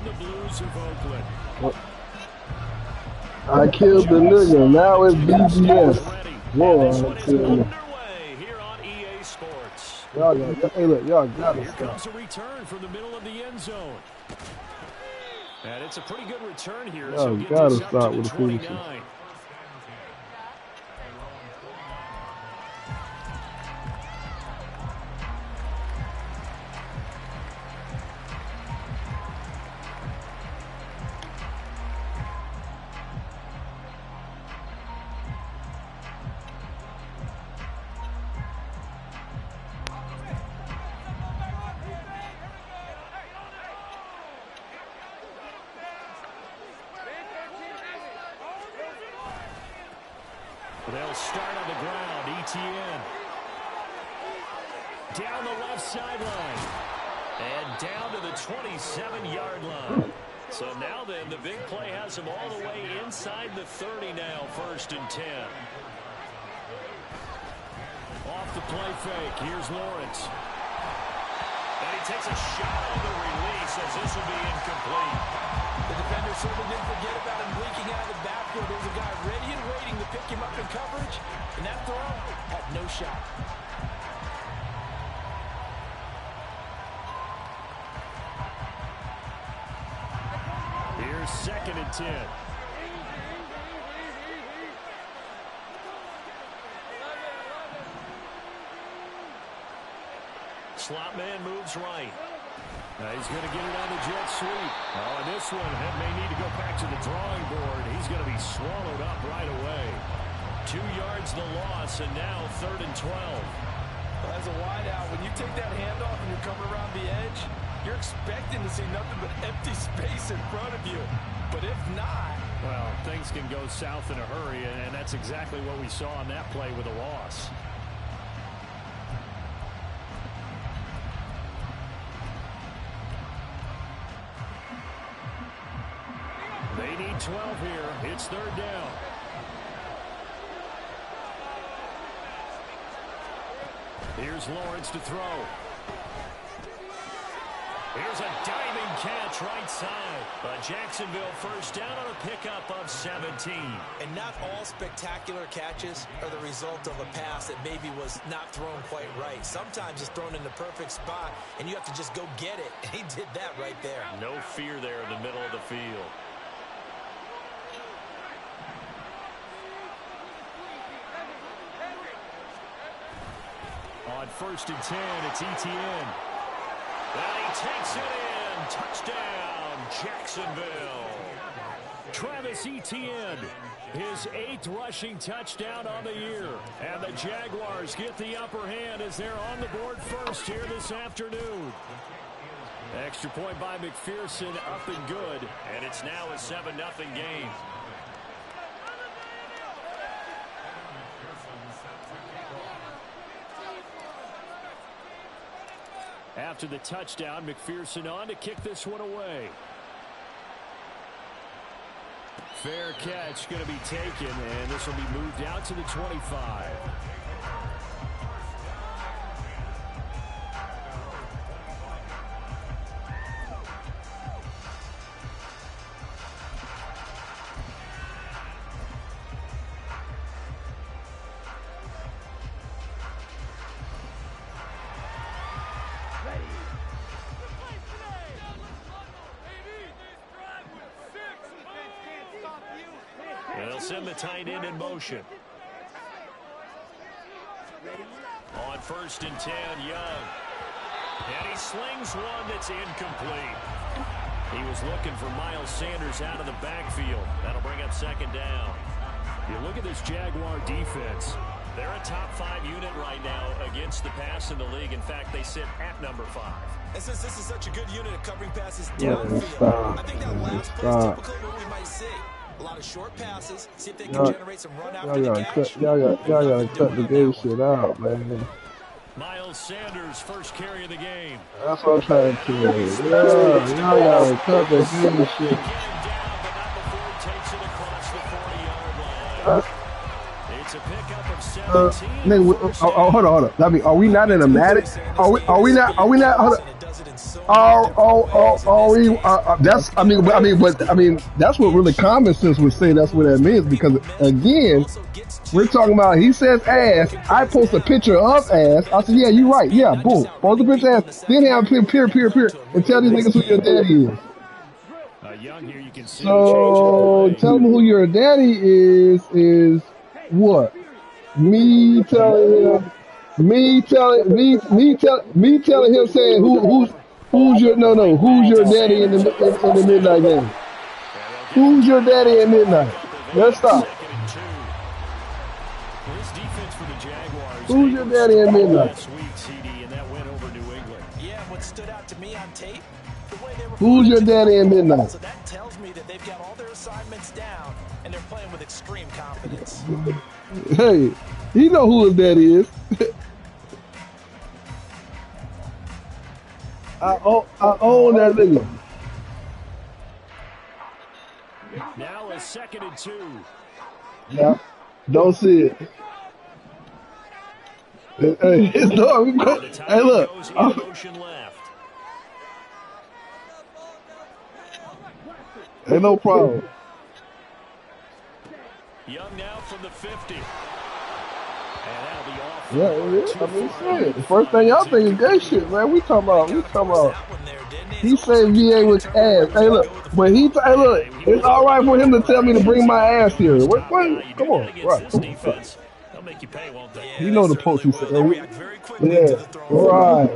on the Blues of Oakland. I killed the nigga. Now it's BBS. Whoa, I killed him. Here on EA Sports. Y'all got, hey, look, y'all gotta Here stop. comes a return from the middle of the end zone. And it's a pretty good return here. Y'all gotta stop with the foolishness. They'll start on the ground. ETN. Down the left sideline. And down to the 27-yard line. So now then, the big play has him all the way inside the 30 now, 1st and 10. Off the play fake. Here's Lawrence. And he takes a shot on the release as this will be incomplete. The defender certainly didn't forget about him leaking out of the backfield. There's a guy ready and waiting to pick him up in coverage, and that throw had no shot. Here's 2nd and 10. Slot man moves right. He's going to get it on the jet sweep. Oh, and this one may need to go back to the drawing board. He's going to be swallowed up right away. 2 yards the loss, and now 3rd and 12. Well, as a wideout, when you take that handoff and you're coming around the edge, you're expecting to see nothing but empty space in front of you. But if not... Well, things can go south in a hurry, and that's exactly what we saw on that play with a loss. They need 12 here. It's 3rd down. Here's Lawrence to throw. Here's a diving catch right side. But Jacksonville 1st down on a pickup of 17. And not all spectacular catches are the result of a pass that maybe was not thrown quite right. Sometimes it's thrown in the perfect spot, and you have to just go get it. And he did that right there. No fear there in the middle of the field. On 1st and 10, it's ETN. And he takes it in. Touchdown, Jacksonville. Travis Etienne, his 8th rushing touchdown on the year. And the Jaguars get the upper hand as they're on the board first here this afternoon. Extra point by McPherson, up and good. And it's now a 7-0 game. After the touchdown, McPherson on to kick this one away. Fair catch going to be taken, and this will be moved out to the 25. They'll send the tight end in motion. On 1st and 10, Young. And he slings one that's incomplete. He was looking for Miles Sanders out of the backfield. That'll bring up 2nd down. You look at this Jaguar defense. They're a top 5 unit right now against the pass in the league. In fact, they sit at number 5. And since this is such a good unit of covering passes downfield, I think that last play is typically what we might see. A lot of short passes. See if they can generate some run after the catch. Y'all gotta cut the game shit out, man. Miles Sanders, first carry of the game. That's what I'm trying to tell you. Y'all gotta cut the game shit. It's a pickup of 17. Hold on. I mean, are we not in a Madden? Are we not? Hold on. That's what really common sense would say. That's what that means because again, we're talking about. He says ass. I post a picture of ass. I said, yeah, you're right. Yeah, boom. Post a picture of ass. Then have a peer, and tell these niggas who your daddy is. So tell them who your daddy is what? Me telling him. Me telling him saying who's your daddy in the midnight game? Who's your daddy in midnight? Let's stop. Who's your daddy in midnight? Who's your daddy in midnight? So that tells me that they've got all their assignments down and they're playing with extreme confidence. Hey, he know who his daddy is. I own that nigga. Now a 2nd and 2. Yeah, don't see it. Hey, it's no. Hey, look. Ain't no problem. Young now from the 50. Yeah, I mean, shit. The first thing y'all think is gay shit, man. We talking about. He said VA with ass. Hey, look. But hey, look. It's all right for him to tell me to bring my ass here. What? Come on, right? They'll make you pay, won't they? You know the post he said. Yeah, right.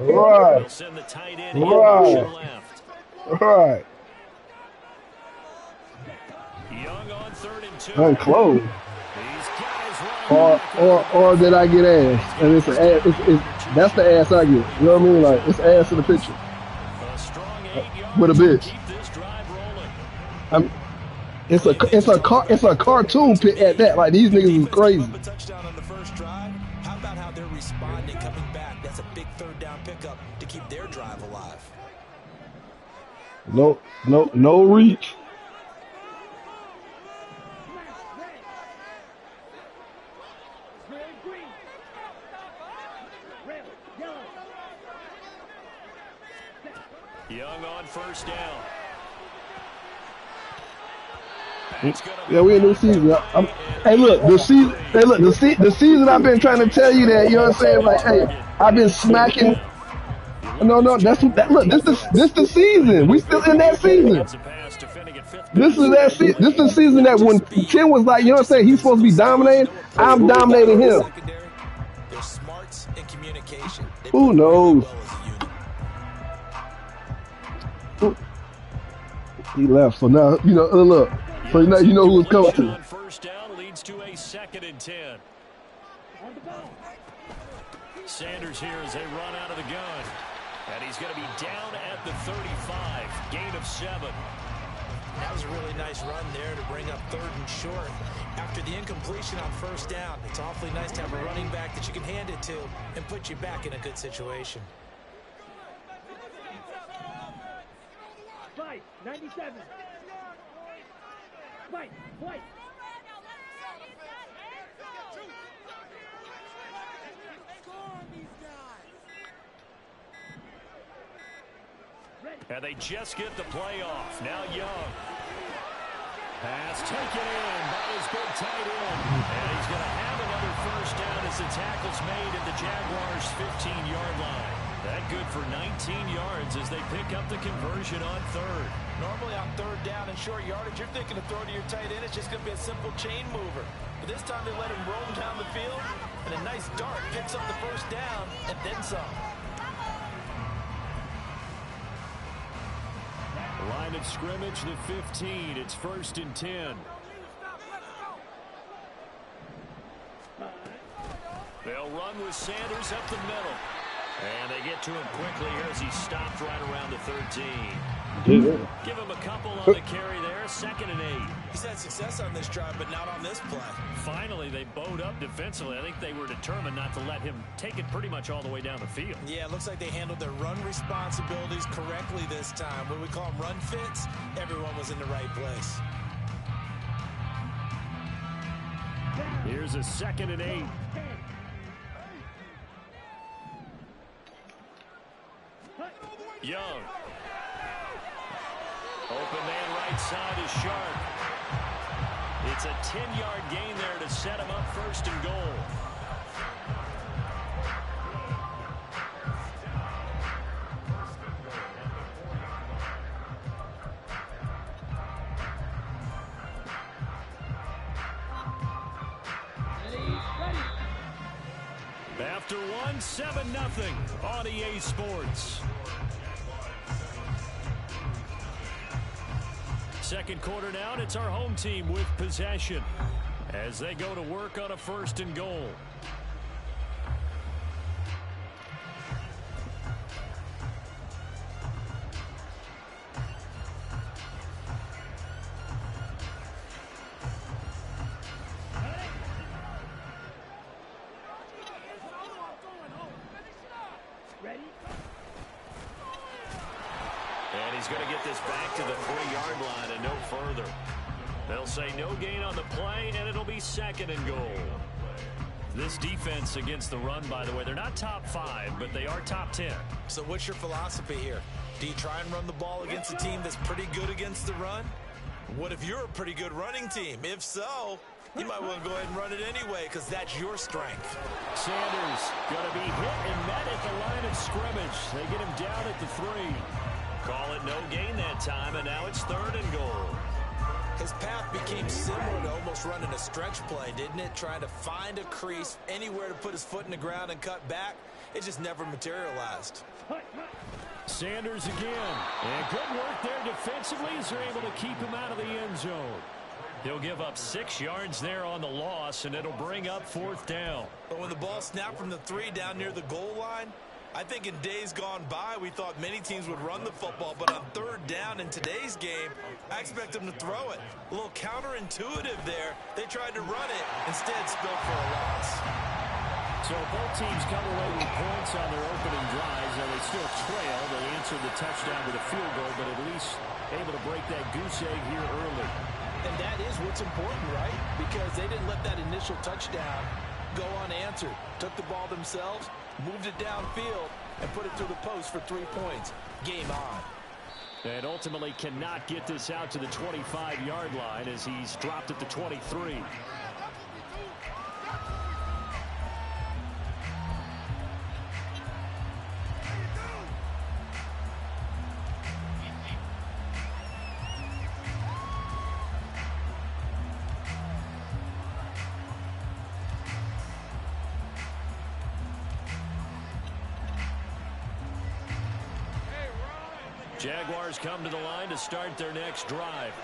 Young on 3rd and 2. I'm close. Or did I get ass? And it's an ass. That's the ass I get. You know what I mean? Like it's ass in the picture. With a bitch. It's a cartoon pit at that. Like these niggas is crazy. Touchdown on the first drive. How about how they're responding, coming back? That's a big 3rd down pickup to keep their drive alive. No reach. Young on 1st down. Yeah, we in new season. Hey, look, the season I've been trying to tell you that, you know what I'm saying? Like, hey, I've been smacking. No, look, this the season. We still in that season. This is the season that when Tim was like, you know what I'm saying, he's supposed to be dominating, I'm dominating him. Who knows? He left, so now, you know, look. So now you know who it's coming to. 1st down leads to a 2nd and 10. Sanders here as they run out of the gun. And he's going to be down at the 35. Gain of 7. That was a really nice run there to bring up 3rd and short. After the incompletion on 1st down, it's awfully nice to have a running back that you can hand it to and put you back in a good situation. Fight, 97. Fight. And they just get the play off. Now Young. Pass taken in by his big tight end. And he's going to have another 1st down as the tackle's made at the Jaguars' 15-yard line. That good for 19 yards as they pick up the conversion on 3rd. Normally on 3rd down and short yardage, you're thinking of throwing to your tight end. It's just going to be a simple chain mover. But this time they let him roll down the field, and a nice dart picks up the 1st down and then some. Line of scrimmage, the 15. It's 1st and 10. They'll run with Sanders up the middle. And they get to him quickly here as he stopped right around the 13. Give him a couple on the carry there. 2nd and 8. He's had success on this drive, but not on this play. Finally, they bowed up defensively. I think they were determined not to let him take it pretty much all the way down the field. Yeah, it looks like they handled their run responsibilities correctly this time. When we call them run fits, everyone was in the right place. Here's a 2nd and 8. Young Open man right side is sharp. It's a 10-yard gain there to set him up first and goal. After one, 7-0 on EA Sports. Second quarter now, and it's our home team with possession as they go to work on a first and goal. And he's going to get this back to the 3-yard line and no further. They'll say no gain on the play, and it'll be second and goal. This defense against the run, by the way, they're not top 5, but they are top 10. So what's your philosophy here? Do you try and run the ball against a team that's pretty good against the run? What if you're a pretty good running team? If so, you might want to go ahead and run it anyway because that's your strength. Sanders going to be hit and met at the line of scrimmage. They get him down at the 3. Call it no gain that time, and now it's third and goal. His path became similar to almost running a stretch play, didn't it? Trying to find a crease, anywhere to put his foot in the ground and cut back. It just never materialized. Sanders again. And good work there defensively as they're able to keep him out of the end zone. He'll give up 6 yards there on the loss, and it'll bring up fourth down. But when the ball snapped from the 3 down near the goal line, I think in days gone by, we thought many teams would run the football, but on third down in today's game, I expect them to throw it. A little counterintuitive there. They tried to run it, instead spilled for a loss. So both teams come away with points on their opening drives, and they still trail. They answered the touchdown with a field goal, but at least able to break that goose egg here early. And that is what's important, right? Because they didn't let that initial touchdown go unanswered. Took the ball themselves, moved it downfield, and put it through the post for 3 points. Game on. And ultimately cannot get this out to the 25-yard line as he's dropped at the 23. Jaguars come to the line to start their next drive.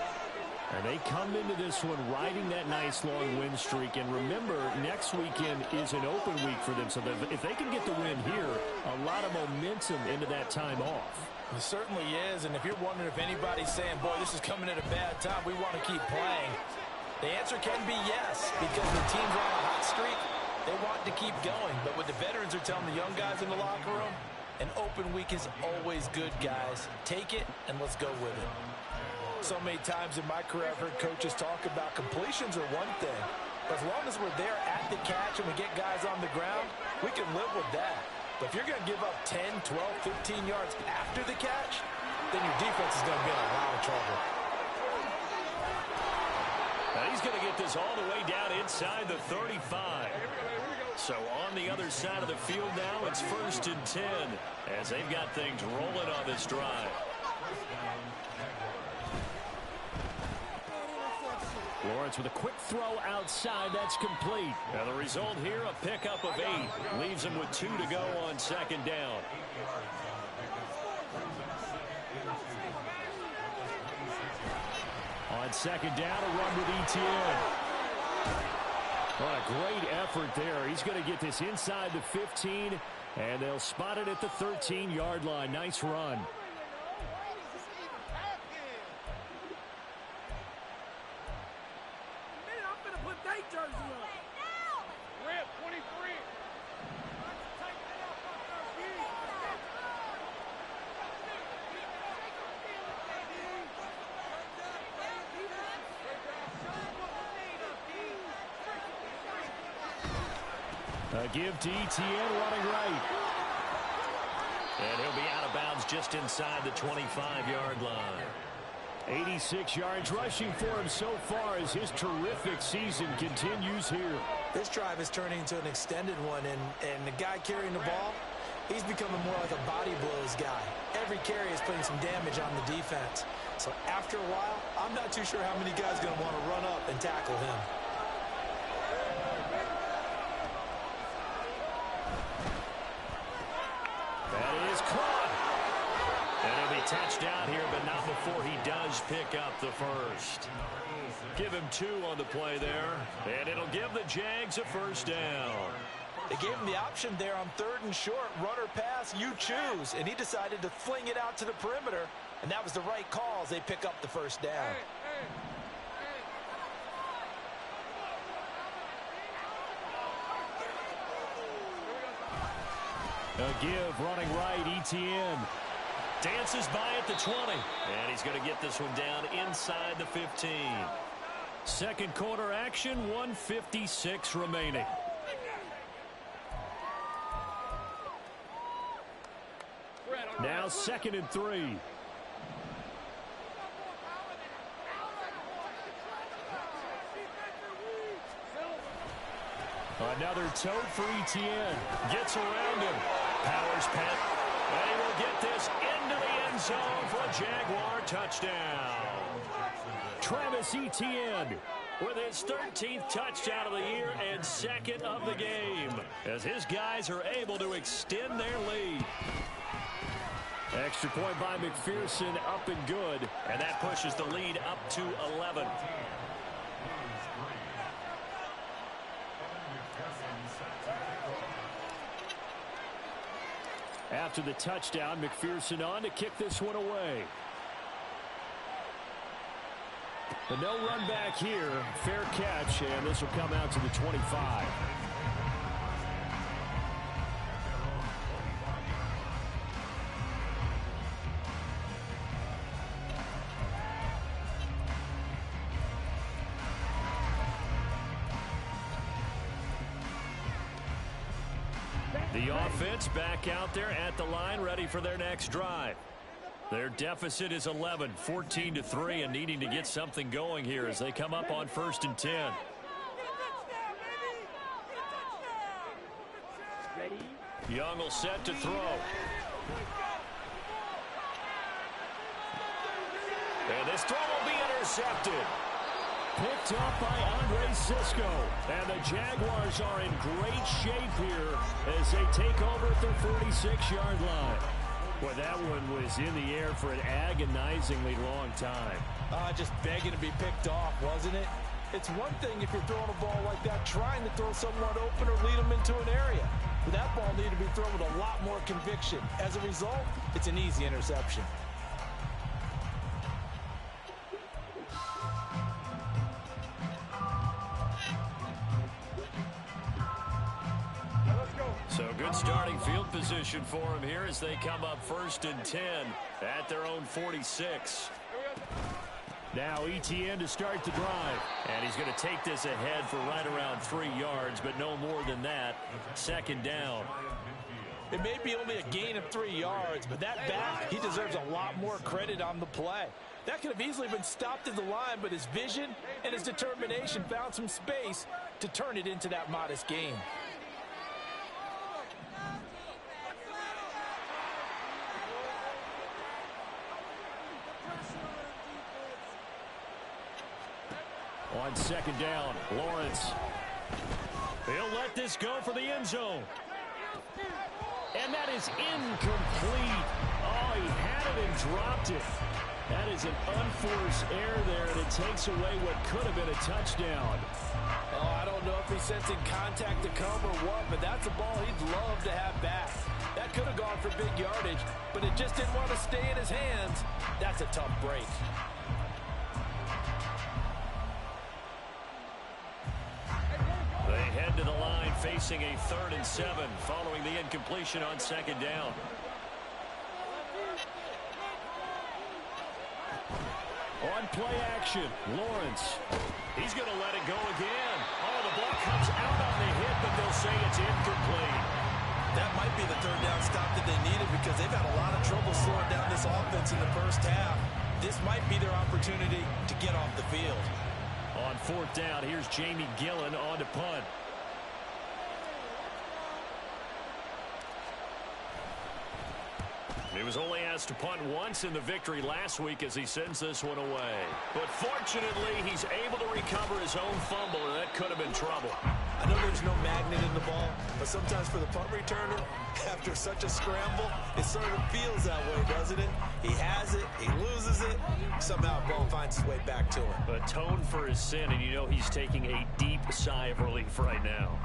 And they come into this one riding that nice long win streak. And remember, next weekend is an open week for them. So if they can get the win here, a lot of momentum into that time off. It certainly is. And if you're wondering if anybody's saying, boy, this is coming at a bad time, we want to keep playing, the answer can be yes. Because the team's on a hot streak, they want to keep going. But what the veterans are telling the young guys in the locker room, an open week is always good, guys. Take it, and let's go with it. So many times in my career, I've heard coaches talk about completions are one thing. But as long as we're there at the catch and we get guys on the ground, we can live with that. But if you're going to give up 10, 12, 15 yards after the catch, then your defense is going to be in a lot of trouble. Now he's going to get this all the way down inside the 35. So on the other side of the field now, it's 1st and 10 as they've got things rolling on this drive. Lawrence with a quick throw outside. That's complete. Now the result here, a pickup of 8. Leaves him with 2 to go on second down. On second down, a run with ETN. What a great effort there. He's going to get this inside the 15, and they'll spot it at the 13-yard line. Nice run. A give to ETN running right. And he'll be out of bounds just inside the 25-yard line. 86 yards rushing for him so far as his terrific season continues here. This drive is turning into an extended one, and the guy carrying the ball, he's becoming more like a body blows guy. Every carry is putting some damage on the defense. So after a while, I'm not too sure how many guys are going to want to run up and tackle him. That is caught. And it'll be touchdown here, but not before he does pick up the first. Give him 2 on the play there, and it'll give the Jags a first down. They gave him the option there on 3rd and short, run or pass, you choose. And he decided to fling it out to the perimeter, and that was the right call as they pick up the first down. A give, running right, ETN. Dances by at the 20. And he's going to get this one down inside the 15. Second quarter action, 1:56 remaining. Now 2nd and 3. Another tote for ETN. Gets around him. Powers pet. And he will get this into the end zone for a Jaguar touchdown. Travis Etienne with his 13th touchdown of the year and 2nd of the game, as his guys are able to extend their lead. Extra point by McPherson, up and good, and that pushes the lead up to 11. After the touchdown, McPherson on to kick this one away. But no run back here. Fair catch, and this will come out to the 25. The offense back out there at the line, ready for their next drive. Their deficit is 11, 14-3, and needing to get something going here as they come up on 1st and 10. Young will set to throw. And this throw will be intercepted. Picked up by Andre Cisco. And the Jaguars are in great shape here as they take over at their 46-yard line. Well, that one was in the air for an agonizingly long time. Just begging to be picked off, wasn't it? It's one thing if you're throwing a ball like that, trying to throw someone open or lead them into an area. But that ball needed to be thrown with a lot more conviction. As a result, it's an easy interception. So good starting field position for him here as they come up 1st and 10 at their own 46. Now Etienne to start the drive. And he's going to take this ahead for right around 3 yards, but no more than that. 2nd down. It may be only a gain of 3 yards, but that back, he deserves a lot more credit on the play. That could have easily been stopped at the line, but his vision and his determination found some space to turn it into that modest gain. On 2nd down, Lawrence. He'll let this go for the end zone. And that is incomplete. Oh, he had it and dropped it. That is an unforced error there, and it takes away what could have been a touchdown. Oh, I don't know if he's sensing contact to come or what, but that's a ball he'd love to have back. That could have gone for big yardage, but it just didn't want to stay in his hands. That's a tough break. They head to the line facing a 3rd and 7 following the incompletion on 2nd down. On play action, Lawrence. He's going to let it go again. Oh, the ball comes out on the hit, but they'll say it's incomplete. That might be the 3rd down stop that they needed because they've had a lot of trouble slowing down this offense in the first half. This this might be their opportunity to get off the field. On fourth down, here's Jamie Gillen on to punt. He was only asked to punt once in the victory last week as he sends this one away. But fortunately, he's able to recover his own fumble, and that could have been trouble. I know there's no magnet in the ball, but sometimes for the punt returner, after such a scramble, it sort of feels that way, doesn't it? He has it, he loses it, somehow the ball finds its way back to him. Atone for his sin, and you know he's taking a deep sigh of relief right now.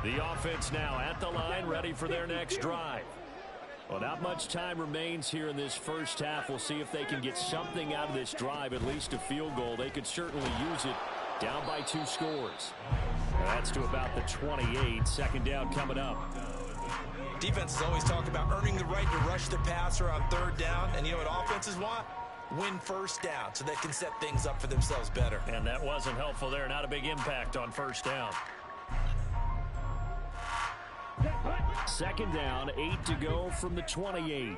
The offense now at the line, ready for their next drive. Well, not much time remains here in this first half. We'll see if they can get something out of this drive, at least a field goal. They could certainly use it. Down by 2 scores. That's to about the 28. Second down coming up. Defenses always talk about earning the right to rush the passer on third down. And you know what offenses want? Win first down so they can set things up for themselves better. And that wasn't helpful there. Not a big impact on first down. Second down, 8 to go from the 28.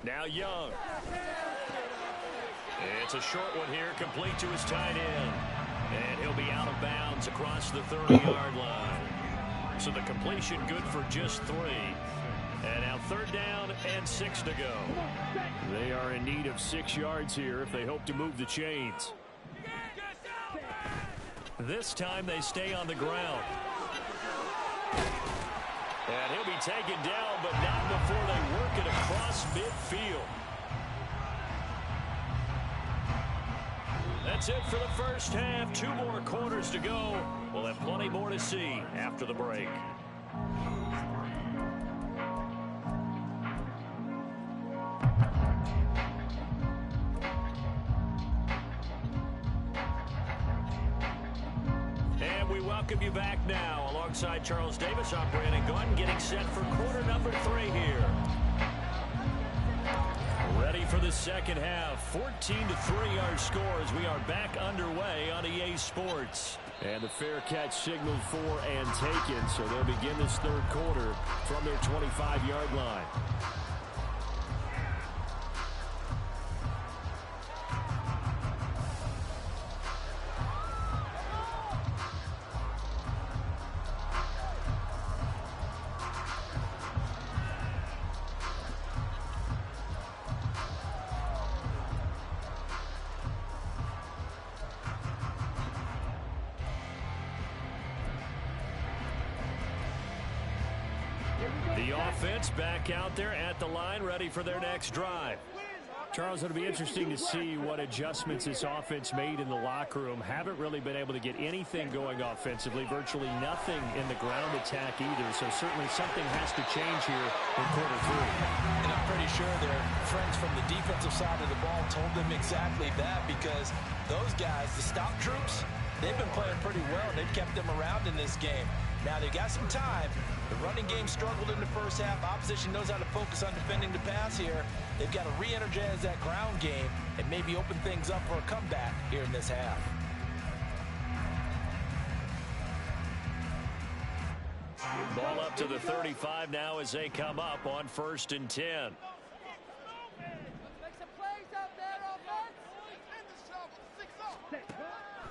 Now Young. It's a short one here, complete to his tight end. And he'll be out of bounds across the 30-yard line. So the completion good for just 3. And now third down and 6 to go. They are in need of 6 yards here if they hope to move the chains. This time they stay on the ground. And he'll be taken down, but not before they work it across midfield. That's it for the first half. 2 more quarters to go. We'll have plenty more to see after the break. Welcome you back now. Alongside Charles Davis, I'm Brandon Gunn, getting set for quarter number 3 here. Ready for the second half. 14-3 our score as we are back underway on EA Sports. And the fair catch signaled for and taken, so they'll begin this third quarter from their 25-yard line. The offense back out there at the line, ready for their next drive. Charles, it'll be interesting to see what adjustments this offense made in the locker room. Haven't really been able to get anything going offensively, virtually nothing in the ground attack either. So certainly something has to change here in quarter 3. And I'm pretty sure their friends from the defensive side of the ball told them exactly that, because those guys, the stop troops, they've been playing pretty well. They've kept them around in this game. Now they got some time. The running game struggled in the first half. Opposition knows how to focus on defending the pass here. They've got to re-energize that ground game and maybe open things up for a comeback here in this half. Ball up to the 35 now as they come up on 1st and 10.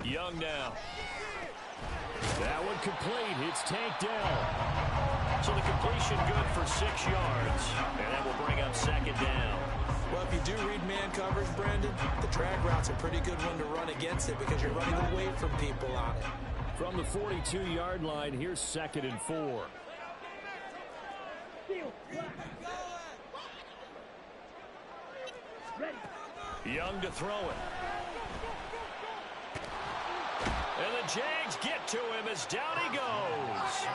Young now. That one complete. It's tanked down. So the completion good for 6 yards. And that will bring up second down. Well, if you do read man coverage, Brandon, the drag route's a pretty good one to run against it because you're running away from people on it. From the 42-yard line, here's 2nd and 4. Young to throw it. And the Jags get to him as down he goes.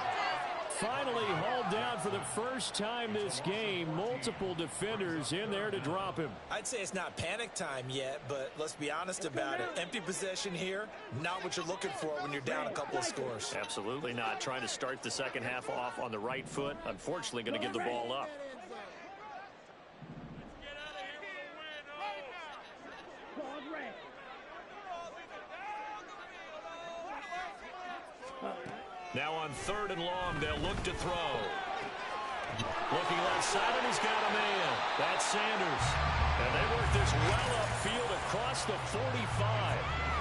Finally hauled down for the first time this game. Multiple defenders in there to drop him. I'd say it's not panic time yet, but let's be honest about it. Empty possession here, not what you're looking for when you're down a couple of scores. Absolutely not. Trying to start the second half off on the right foot. Unfortunately, going to give the ball up. Now on 3rd and long, they'll look to throw. Looking left side, and he's got a man. That's Sanders. And they work this well upfield across the 45.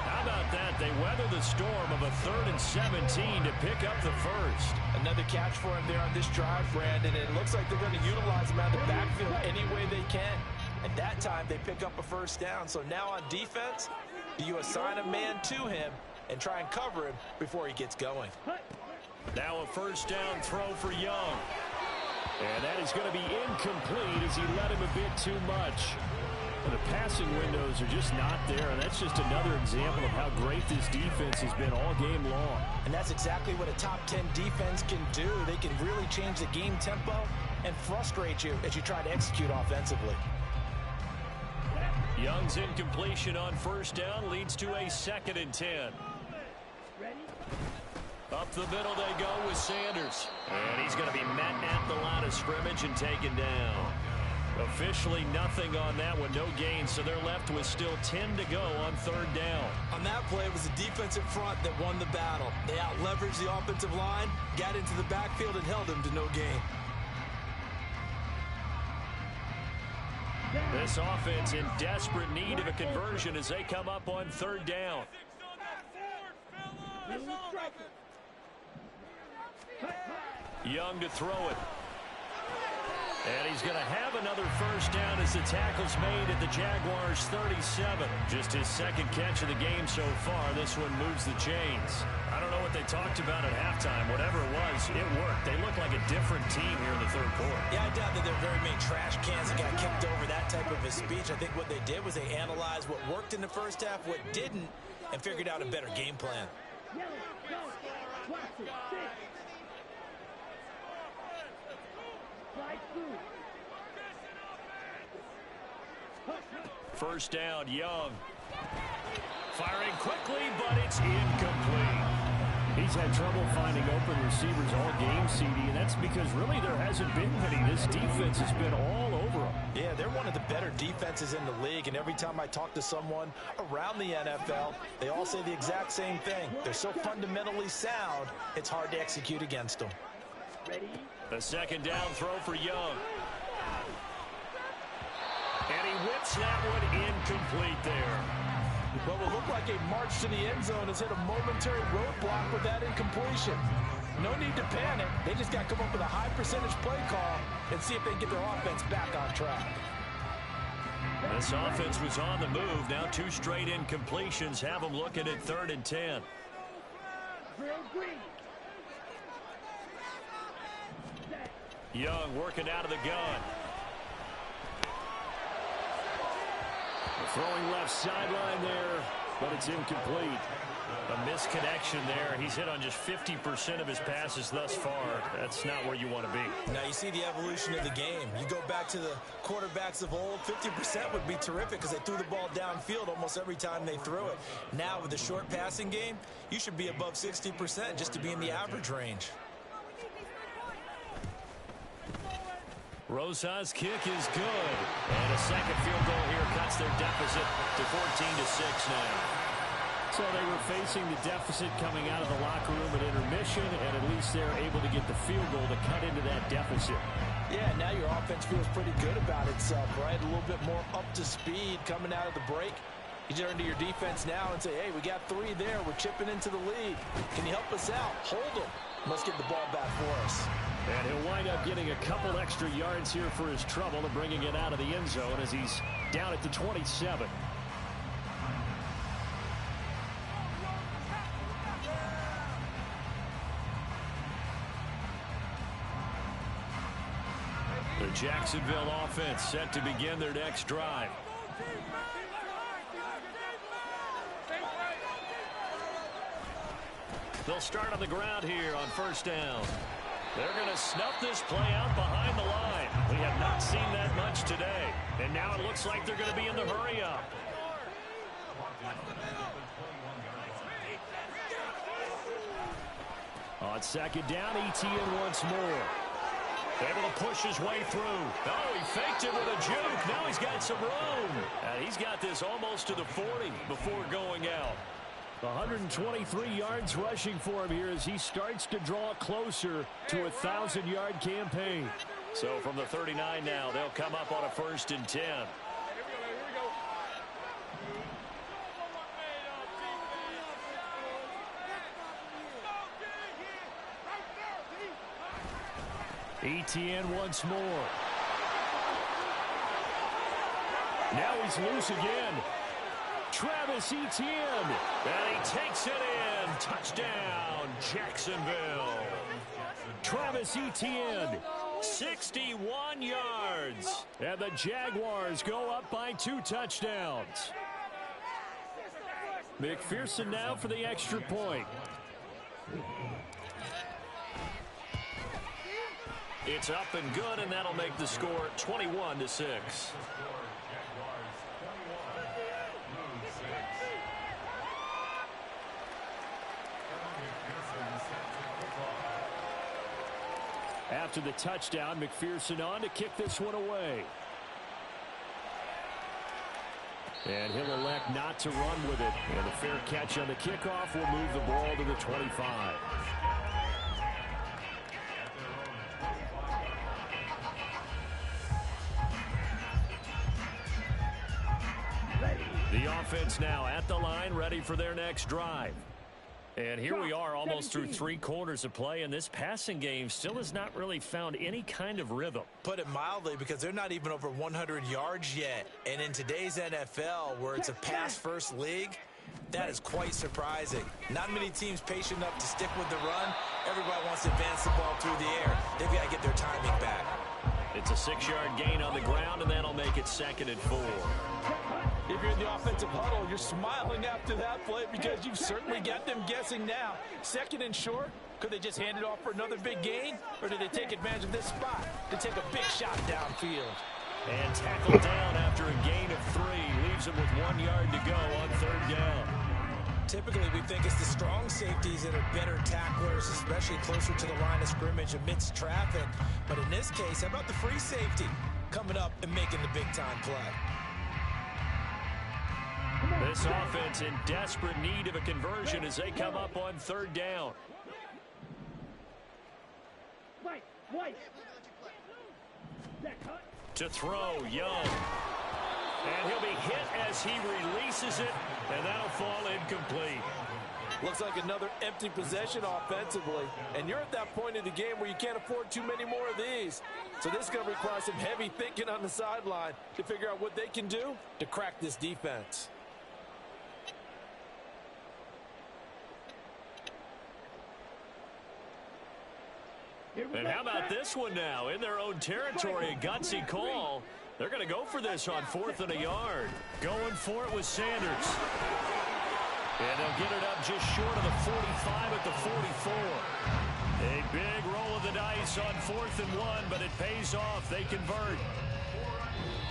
How about that? They weather the storm of a 3rd and 17 to pick up the first. Another catch for him there on this drive, Brandon. It looks like they're going to utilize him out of the backfield any way they can. At that time, they pick up a first down. So now on defense, you assign a man to him and try and cover him before he gets going. Now a first down throw for Young. And that is going to be incomplete as he let him a bit too much. The passing windows are just not there, and that's just another example of how great this defense has been all game long. And that's exactly what a top 10 defense can do. They can really change the game tempo and frustrate you as you try to execute offensively. Young's incompletion on first down leads to a 2nd and 10. Up the middle they go with Sanders. And he's going to be met at the line of scrimmage and taken down. Officially nothing on that one, no gain, so they're left with still 10 to go on 3rd down. On that play, it was the defensive front that won the battle. They out-leveraged the offensive line, got into the backfield, and held him to no gain. This offense in desperate need of a conversion as they come up on 3rd down. Young to throw it. And he's going to have another first down as the tackle's made at the Jaguars' 37. Just his 2nd catch of the game so far. This one moves the chains. I don't know what they talked about at halftime. Whatever it was, it worked. They look like a different team here in the 3rd quarter. Yeah, I doubt that there are very many trash cans that got kicked over, that type of a speech. I think what they did was they analyzed what worked in the first half, what didn't, and figured out a better game plan. First down, Young. Firing quickly, but it's incomplete. He's had trouble finding open receivers all game, CD, and that's because really there hasn't been many. This defense has been all over them. Yeah, they're one of the better defenses in the league, and every time I talk to someone around the NFL, they all say the exact same thing. They're so fundamentally sound, it's hard to execute against them. A 2nd down throw for Young. And he whips that one incomplete there. Well, it looked like a march to the end zone has hit a momentary roadblock with that incompletion. No need to panic. They just got to come up with a high percentage play call and see if they can get their offense back on track. This offense was on the move. Now 2 straight incompletions have them looking at 3rd and 10. Young working out of the gun. Throwing left sideline there, but it's incomplete. A misconnection there. He's hit on just 50% of his passes thus far. That's not where you want to be. Now you see the evolution of the game. You go back to the quarterbacks of old, 50% would be terrific because they threw the ball downfield almost every time they threw it. Now with the short passing game, you should be above 60% just to be in the average range. Rosa's kick is good. And a 2nd field goal here cuts their deficit to 14-6 now. So they were facing the deficit coming out of the locker room at intermission, and at least they're able to get the field goal to cut into that deficit. Yeah, now your offense feels pretty good about itself, right? A little bit more up to speed coming out of the break. You turn to your defense now and say, hey, we got 3 there. We're chipping into the lead. Can you help us out? Hold them. Let's get the ball back for us. And he'll wind up getting a couple extra yards here for his trouble and bringing it out of the end zone as he's down at the 27. The Jacksonville offense set to begin their next drive. They'll start on the ground here on first down. They're going to snuff this play out behind the line. We have not seen that much today. And now it looks like they're going to be in the hurry-up. On 2nd down, ETN once more. Able to push his way through. Oh, he faked it with a juke. Now he's got some room. And he's got this almost to the 40 before going out. 123 yards rushing for him here as he starts to draw closer to a 1,000-yard campaign. So from the 39 now, they'll come up on a 1st and 10. 18 once more. Now he's loose again. Travis Etienne. And he takes it in. Touchdown, Jacksonville. Travis Etienne, 61 yards. And the Jaguars go up by 2 touchdowns. McPherson now for the extra point. It's up and good, and that'll make the score 21-6. After the touchdown, McPherson on to kick this one away. And he'll elect not to run with it. And a fair catch on the kickoff will move the ball to the 25. The offense now at the line, ready for their next drive. And here we are almost through 3 quarters of play, and this passing game still has not really found any kind of rhythm. Put it mildly, because they're not even over 100 yards yet. And in today's NFL, where it's a pass-first league, that is quite surprising. Not many teams patient enough to stick with the run. Everybody wants to advance the ball through the air. They've got to get their timing back. It's a 6-yard gain on the ground, and that'll make it 2nd and 4. If you're in the offensive huddle, you're smiling after that play because you've certainly got them guessing now. 2nd and short, could they just hand it off for another big gain? Or did they take advantage of this spot to take a big shot downfield? And tackled down after a gain of 3. Leaves him with 1 yard to go on 3rd down. Typically, we think it's the strong safeties that are better tacklers, especially closer to the line of scrimmage amidst traffic. But in this case, how about the free safety coming up and making the big-time play? This offense in desperate need of a conversion as they come up on 3rd down. To throw, Young. And he'll be hit as he releases it, and that'll fall incomplete. Looks like another empty possession offensively. And you're at that point in the game where you can't afford too many more of these. So this is going to require some heavy thinking on the sideline to figure out what they can do to crack this defense. And how about this one now? In their own territory, a gutsy call. They're going to go for this on 4th and a yard. Going for it with Sanders. And they'll get it up just short of the 45 at the 44. A big roll of the dice on 4th and 1, but it pays off. They convert.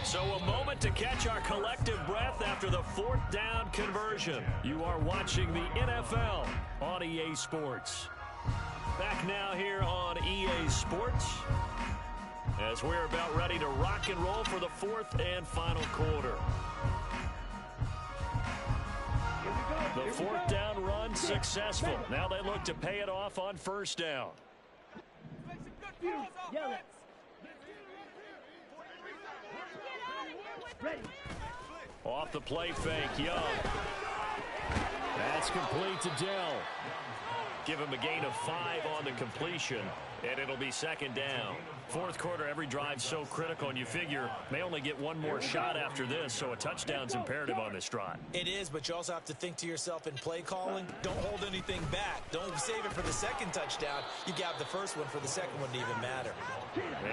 So a moment to catch our collective breath after the 4th down conversion. You are watching the NFL on EA Sports. Back now here on EA Sports as we're about ready to rock and roll for the 4th and final quarter. The 4th down run successful. Now they look to pay it off on 1st down. Off the play fake, Young. That's complete to Dell. Give him a gain of 5 on the completion, and it'll be 2nd down. 4th quarter, every drive's so critical, and you figure may only get one more shot after this, so a touchdown's imperative on this drive. It is, but you also have to think to yourself in play calling, don't hold anything back. Don't save it for the 2nd touchdown. You got the 1st one for the 2nd one to even matter.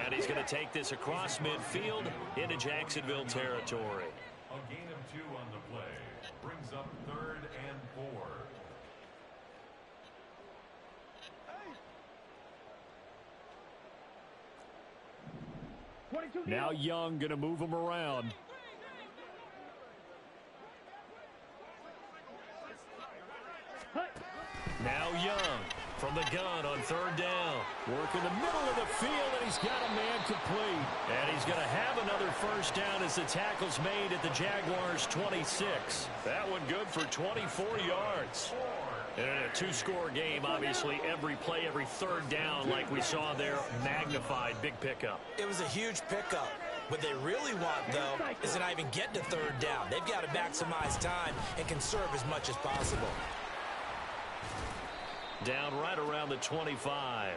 And he's going to take this across midfield into Jacksonville territory. A gain of 2 on the play brings up 3rd and 4. Now Young going to move him around. Now Young from the gun on 3rd down. Working the middle of the field, and he's got a man complete. And he's going to have another another first down as the tackle's made at the Jaguars' 26. That one good for 24 yards. And in a two-score game, obviously, every play, every third down, like we saw there, magnified. Big pickup. It was a huge pickup. What they really want, though, is to not even get to third down. They've got to maximize time and conserve as much as possible. Down right around the 25.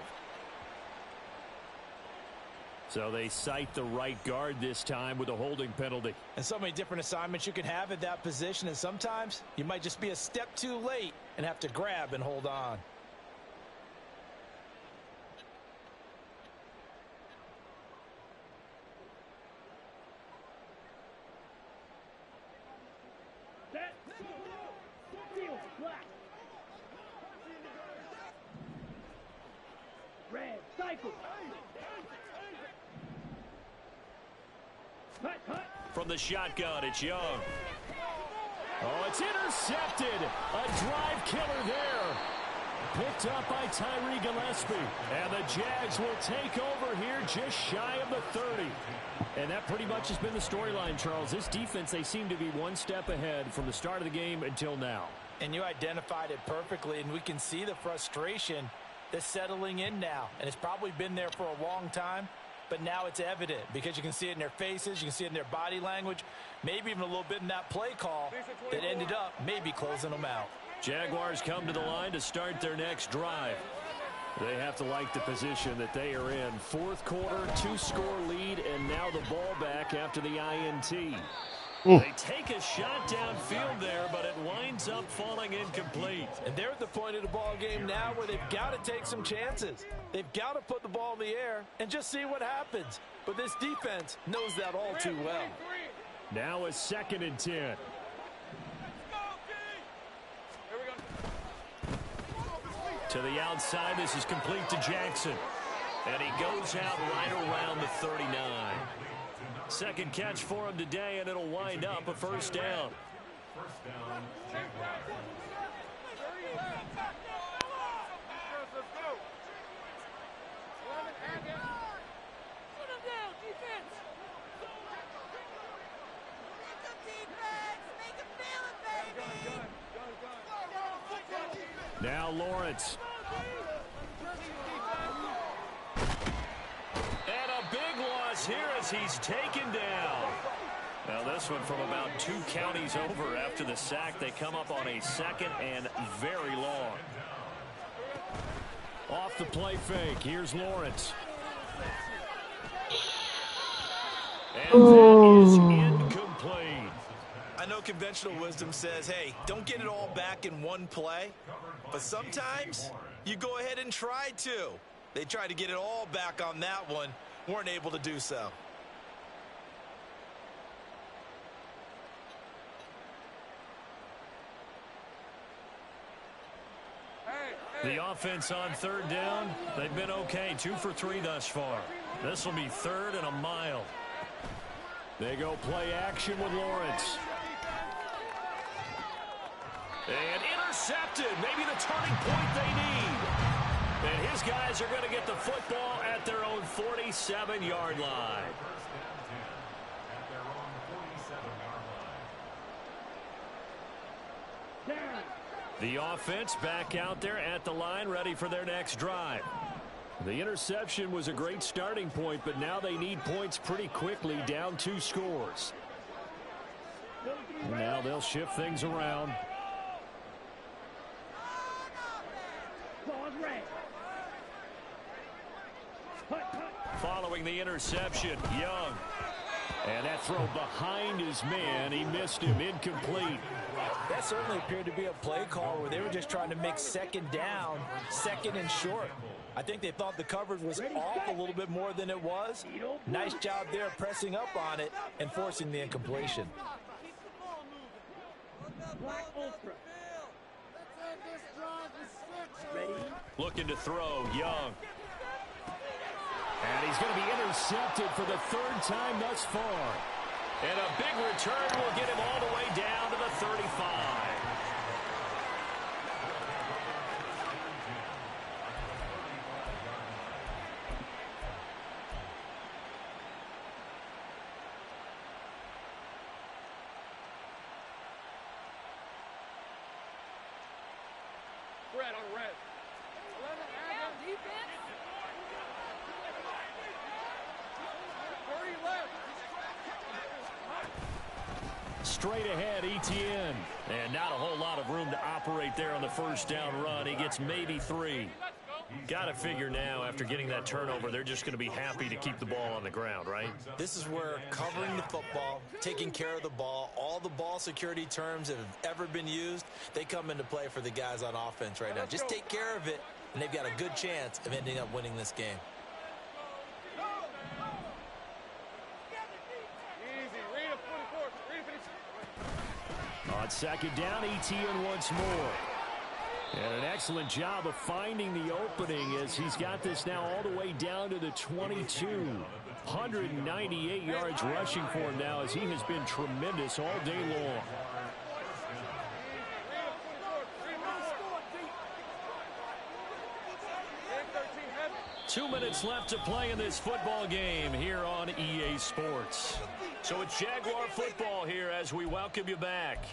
So they cite the right guard this time with a holding penalty. And so many different assignments you can have at that position, and sometimes you might just be a step too late and have to grab and hold on. Red, cycle. From the shotgun, it's Young. Oh, it's intercepted. A drive killer there. Picked up by Tyree Gillespie. And the Jags will take over here just shy of the 30. And that pretty much has been the storyline, Charles. This defense, they seem to be one step ahead from the start of the game until now. And you identified it perfectly, and we can see the frustration that's settling in now. And it's probably been there for a long time. But now it's evident because you can see it in their faces, you can see it in their body language, maybe even a little bit in that play call that ended up maybe closing them out. Jaguars come to the line to start their next drive. They have to like the position that they are in. Fourth quarter, two-score lead, and now the ball back after the INT. They take a shot downfield there, but it winds up falling incomplete. And they're at the point of the ball game now where they've got to take some chances. They've got to put the ball in the air and just see what happens. But this defense knows that all too well. Now a 2nd and 10. To the outside, this is complete to Jackson. And he goes out right around the 39. Second catch for him today, and it'll wind up a first down. First down, Jaguars. Now Lawrence. And a big loss here as he's taken down. Now this one from about 2 counties over after the sack. They come up on a 2nd and very long. Off the play fake. Here's Lawrence. And that is incomplete. I know conventional wisdom says, hey, don't get it all back in one play. But sometimes you go ahead and try to. They tried to get it all back on that one. Weren't able to do so. The offense on 3rd down, they've been okay. 2 for 3 thus far. This will be 3rd and a mile. They go play action with Lawrence. And intercepted. Maybe the turning point they need. And his guys are going to get the football at their own 47-yard line. At their own 47-yard line. The offense back out there at the line, ready for their next drive. The interception was a great starting point, but now they need points pretty quickly, down 2 scores. And now they'll shift things around. Following the interception, Young. And that throw behind his man, he missed him, incomplete. That certainly appeared to be a play call where they were just trying to make 2nd down, 2nd and short. I think they thought the coverage was off a little bit more than it was. Nice job there pressing up on it and forcing the incompletion. Looking to throw, Young. And he's going to be intercepted for the 3rd time thus far. And a big return will get him all the way down to the 35. Straight ahead, Etienne. And not a whole lot of room to operate there on the first down run. He gets maybe 3. Got to figure now, after getting that turnover, they're just going to be happy to keep the ball on the ground, right? This is where covering the football, taking care of the ball, all the ball security terms that have ever been used, they come into play for the guys on offense right now. Just take care of it, and they've got a good chance of ending up winning this game. On second down, Etienne once more. And an excellent job of finding the opening as he's got this now all the way down to the 22. 198 yards rushing for him now as he has been tremendous all day long. Two minutes left to play in this football game here on EA Sports. So it's Jaguar football here as we welcome you back.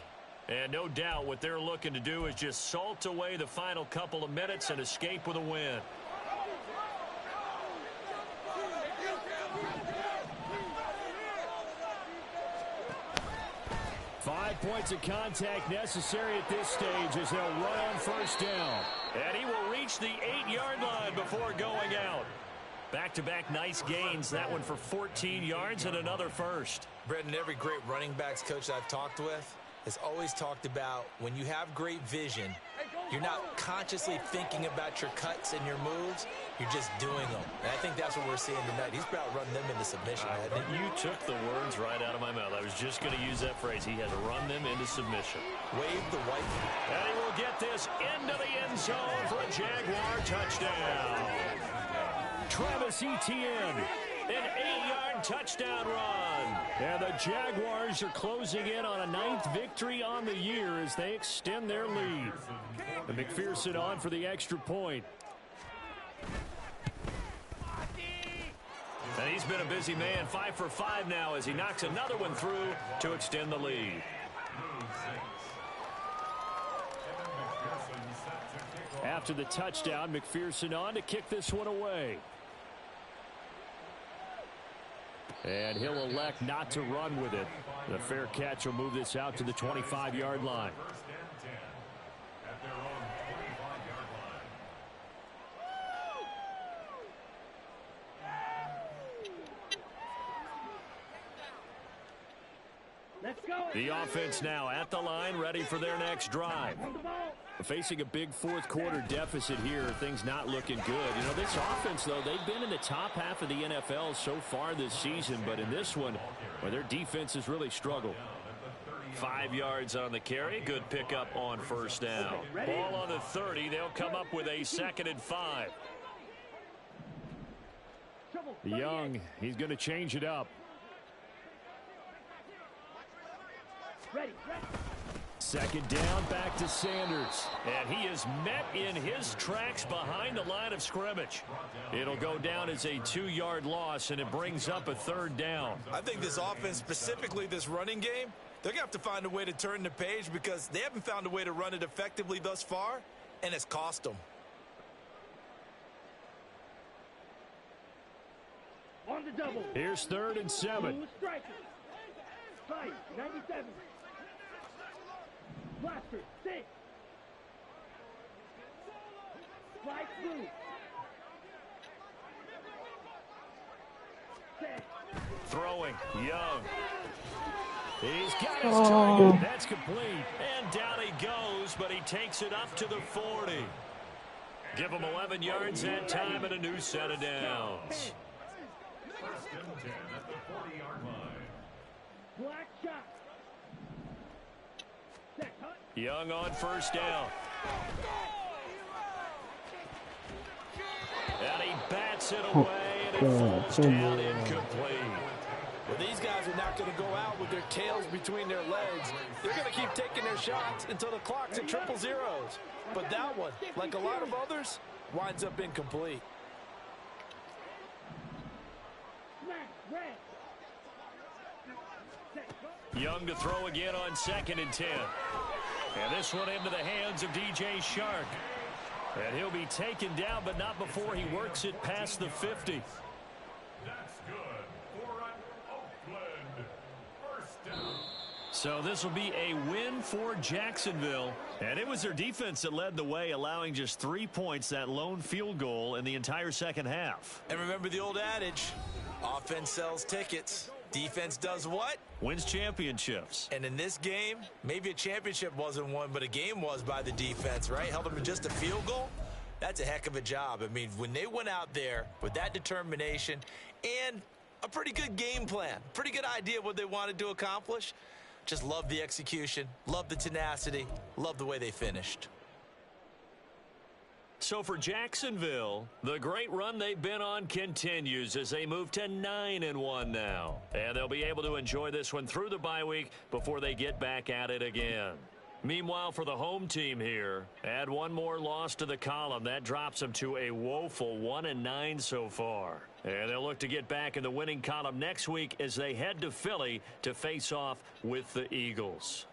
And no doubt what they're looking to do is just salt away the final couple of minutes and escape with a win. 5 points of contact necessary at this stage as they'll run on first down. And he will reach the 8-yard line before going out. Back-to-back nice gains. That one for 14 yards and another first. Brendan, every great running backs coach I've talked with has always talked about when you have great vision, you're not consciously thinking about your cuts and your moves. You're just doing them. And I think that's what we're seeing tonight. He's about running them into submission. You took the words right out of my mouth. I was just going to use that phrase. He has run them into submission. Wave the white. And he will get this into the end zone for a Jaguar touchdown. Travis Etienne, an 8-yard touchdown run. And the Jaguars are closing in on a 9th victory on the year as they extend their lead. And McPherson on for the extra point. And he's been a busy man, 5 for 5 now as he knocks another one through to extend the lead. After the touchdown, McPherson on to kick this one away. And he'll elect not to run with it. The fair catch will move this out to the 25-yard line. Let's go. The offense now at the line, ready for their next drive. Facing a big fourth-quarter deficit here, things not looking good. You know, this offense, though, they've been in the top half of the NFL so far this season, but in this one, where their defense has really struggled. 5 yards on the carry. Good pickup on first down. Ball on the 30. They'll come up with a 2nd and 5. Young, he's going to change it up. Ready. Second down, back to Sanders. And he is met in his tracks behind the line of scrimmage. It'll go down as a 2-yard loss, and it brings up a 3rd down. I think this offense, specifically this running game, they're going to have to find a way to turn the page because they haven't found a way to run it effectively thus far, and it's cost them. On the double. Here's 3rd and 7. Striker. Fight. 97. Blaster. 6. Flight blue. 10. Throwing. Young. He's got his target. That's complete. And down he goes, but he takes it up to the 40. Give him 11 yards that time and a new set of downs. 1st and 10 at the 40-yard line. Black shot. Young on first down. And he bats it away, and it falls down incomplete. Well, these guys are not going to go out with their tails between their legs. They're going to keep taking their shots until the clock's at 000. But that one, like a lot of others, winds up incomplete. Young to throw again on 2nd and 10. And this one into the hands of DJ Shark. And he'll be taken down, but not before he works it past the 50. That's good for an Oakland first down. So this will be a win for Jacksonville. And it was their defense that led the way, allowing just 3 points, that lone field goal in the entire second half. And remember the old adage, offense sells tickets. Defense does what? Wins championships. And in this game, maybe a championship wasn't won, but a game was by the defense, right? Held them to just a field goal. That's a heck of a job. I mean, when they went out there with that determination and a pretty good game plan, pretty good idea of what they wanted to accomplish, just love the execution, love the tenacity, love the way they finished. So for Jacksonville, the great run they've been on continues as they move to 9-1 now. And they'll be able to enjoy this one through the bye week before they get back at it again. Meanwhile, for the home team here, add one more loss to the column. That drops them to a woeful 1-9 so far. And they'll look to get back in the winning column next week as they head to Philly to face off with the Eagles.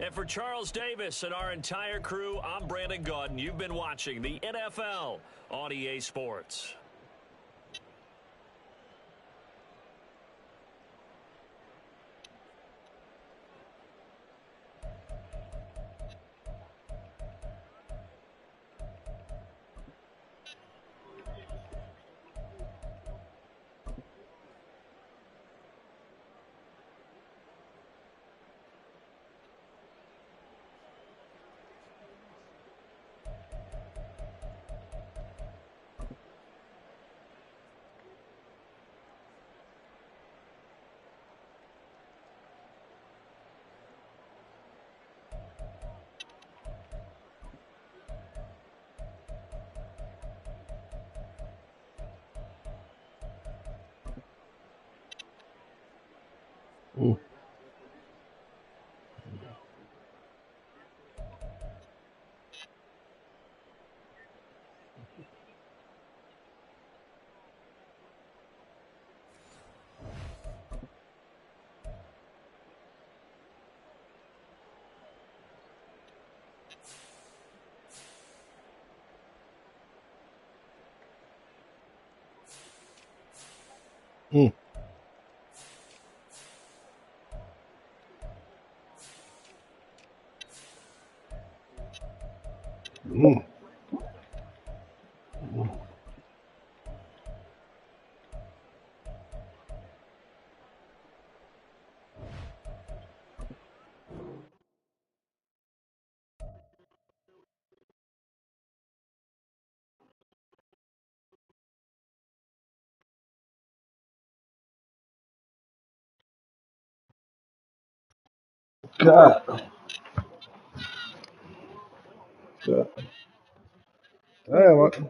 And for Charles Davis and our entire crew, I'm Brandon Gaudin. You've been watching the NFL on EA Sports. Ooh. Mm. Mm. God. God. Damn.